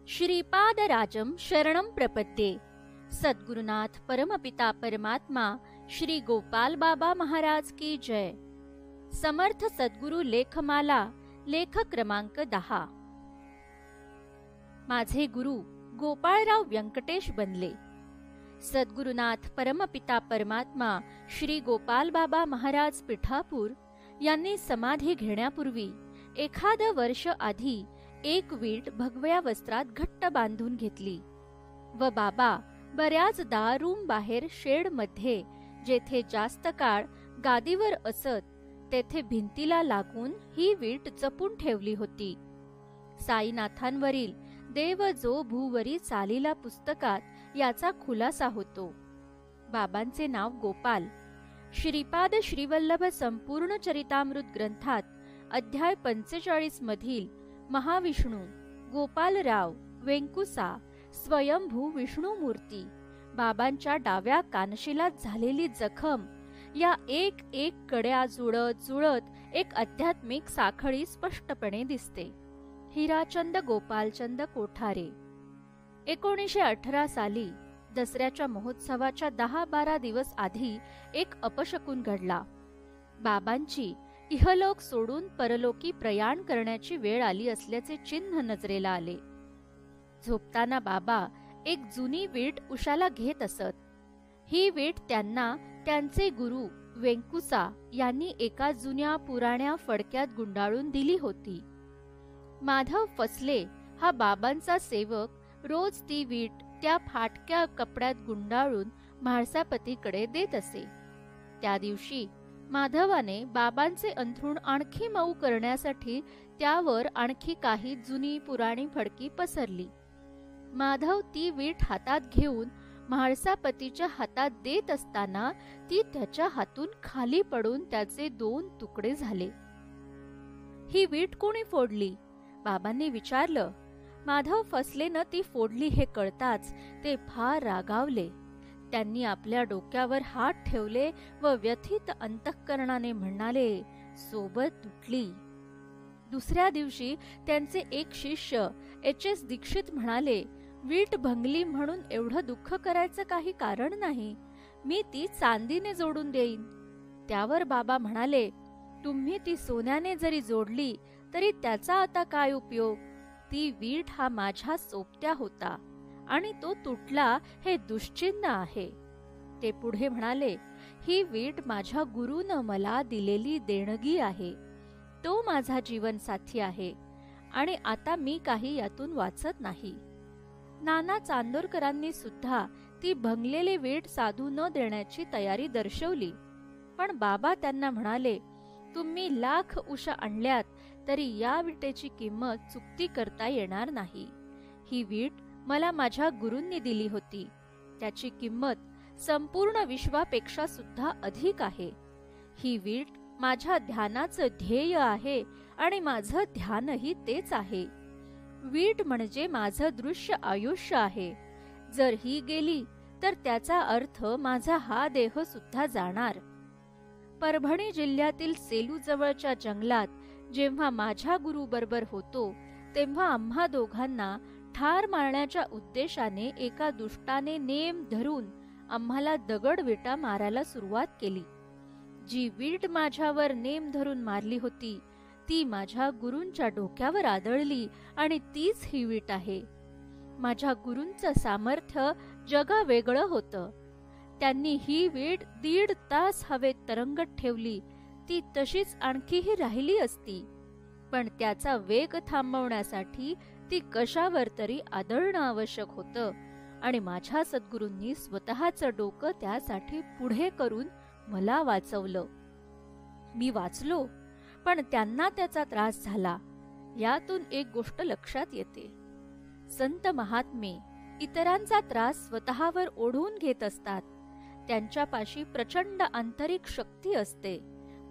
श्रीपादराजं शरणं प्रपद्ये। सद्गुरुनाथ परमपिता परमात्मा श्री गोपाल बाबा महाराज की जय। समर्थ सद्गुरु लेखमाला लेख क्रमांक 10। माझे गुरु गोपाळराव व्यंकटेश बनले। सद्गुरुनाथ परमपिता परमात्मा श्री गोपाल बाबा महाराज पिठापूर यांनी समाधी घेण्यापूर्वी एखादं वर्ष आधी एक वीट भगव्या वस्त्रात घट्ट बांधून घेतली व बाबा बऱ्याचदा रूम बाहेर शेडमध्ये, जेथे जास्त काळ गादीवर असत, तेथे भिंतीला लागून ही वीट जपून ठेवली होती। साईनाथांवरील देव जो भूवरी चालीला पुस्तकात याचा खुलासा होतो। बाबांचे नाव गोपाल। श्रीपाद श्रीवल्लभ संपूर्ण चरितामृत ग्रंथात अध्याय 45 मधील महाविष्णू गोपालराव वेंकुसा स्वयंभू विष्णुमूर्ती बाबांच्या डाव्या कानशिलात झालेली जखम या एक एक कड्या जुळत जुळत एक आध्यात्मिक साखळी स्पष्टपणे दिसते। हिराचंद गोपालचंद कोठारे 1918 साली दसऱ्याच्या महोत्सवाच्या 10-12 दिवस आधी एक अपशकुन घडला। बाबांची इहलोक सोडून परलोकी प्रयाण करण्याची वेळ आली असल्याचे चिन्ह नजरेला आले। झोपताना बाबा एक जुनी वीट उशाला घेत असत। ही वीट त्यांना त्यांचे गुरु वेंकुसा यांनी एका जुन्या पुराण्या फडक्यात गुंडाळून दिली होती। माधव फसले हा बाबांचा सेवक रोज ती वीट त्या फाटक्या कपड्यात गुंडाळून म्हाळसापतीकडे देत असे। त्या दिवशी माधवाने बाबांचे अंथरूण आणखी मऊ करण्यासाठी त्यावर आणखी काही जुनी पुराणी फडकी पसरली। माधव ती वीट हातात घेऊन म्हाळसापतीच्या हातात देत असताना ती त्याच्या हातून खाली पडून त्याचे 2 तुकडे झाले। ही वीट कोणी फोडली? बाबांनी विचारलं। माधव फसलेनं ती फोडली हे कळताच ते फार रागावले। त्यांनी आपल्या डोक्यावर हात ठेवले व व्यथित अंतःकरणाने म्हणाले, सोबत तुटली। दुसऱ्या दिवशी त्यांचे एक शिष्य एच.एस. दीक्षित म्हणाले, वीट भंगली म्हणून एवढं दुःख करायचं काही कारण नाही, मी ती चांदीने जोडून देईन। त्यावर बाबा म्हणाले, तुम्ही ती सोन्याने जरी जोडली तरी त्याचा आता काय उपयोग? ती वीट हा माझ्या सोबत्या होता आणि तो तुटला हे दुश्चिन्ह आहे। ते पुढे म्हणाले, ही वीट माझ्या गुरुनं मला दिलेली देणगी आहे। तो माझा जीवनसाथी आहे आणि आता मी काही यातून वाचत नाही। नाना चांदोरकरांनी सुद्धा ती भंगलेली वीट साधू न देण्याची तयारी दर्शवली, पण बाबा त्यांना म्हणाले, तुम्ही लाख उशा आणल्यात तरी या विटेची किंमत चुकती करता येणार नाही। ही वीट मला माझ्या गुरूंनी दिली होती, त्याची किंमत संपूर्ण विश्वापेक्षा सुद्धा अधिक आहे। ही वीट माझ्या ध्यानाचं ध्येय आहे आणि माझं ध्यानही तेच आहे। वीट म्हणजे माझं दृश्य आयुष्य आहे। जर ही गेली तर त्याचा अर्थ माझा हा देह सुद्धा जाणार। परभणी जिल्ह्यातील सेलू जवळच्या जंगलात जेव्हा माझ्या गुरु बरोबर होतो, तेव्हा आम्हा दोघांना ठार मारण्याच्या उद्देशाने एका दुष्टाने नेम धरून आम्हाला दगडविटा मारायला सुरुवात केली। जी वीट माझ्यावर नेम धरून मारली होती ती माझ्या गुरूंच्या डोक्यावर आदळली आणि तीच ही वीट आहे। माझ्या गुरूंचं सामर्थ्य जगावेगळं होतं। त्यांनी ही वीट 1.5 तास हवेत तरंगत ठेवली, ती तशीच आणखीही राहिली असती, पण त्याचा वेग थांबवण्यासाठी ती कशावर तरी आदळणं आवश्यक होतं आणि माझ्या सद्गुरूंनी स्वतःचं डोकं त्यासाठी पुढे करून मला वाचवलं। मी वाचलो, पण त्यांना त्याचा त्रास झाला। यातून एक गोष्ट लक्षात येते, संत महात्मे इतरांचा त्रास स्वतःवर ओढून घेत असतात। त्यांच्यापाशी प्रचंड आंतरिक शक्ती असते,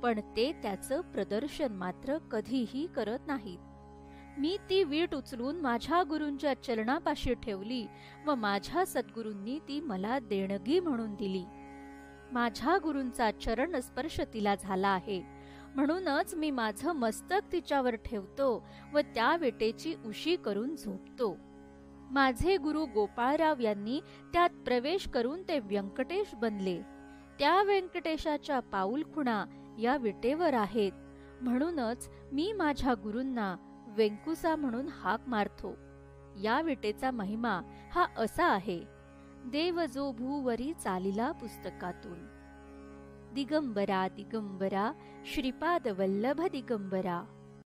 पण ते त्याचं प्रदर्शन मात्र कधीही करत नाहीत। मी ती वीट उचलून माझ्या गुरूंच्या चरणापाशी ठेवली व माझ्या सद्गुरूंनी ती मला देणगी म्हणून दिली। माझ्या गुरूंचा चरण स्पर्श तिला झाला आहे, म्हणूनच मी माझं मस्तक तिच्यावर ठेवतो व त्या विटेची उशी करून झोपतो। माझे गुरु गोपाळराव यांनी त्यात प्रवेश करून ते व्यंकटेश बनले. त्या व्यंकटेशाच्या पाऊलखुणा या विटेवर आहेत. म्हणूनच मी माझ्या गुरूंना वेंकुसा म्हणून हाक मारतो. या विटेचा महिमा हा असा आहे. देव जो भूवरी चालिला पुस्तकातून. दिगंबरा दिगंबरा श्रीपाद वल्लभ दिगंबरा.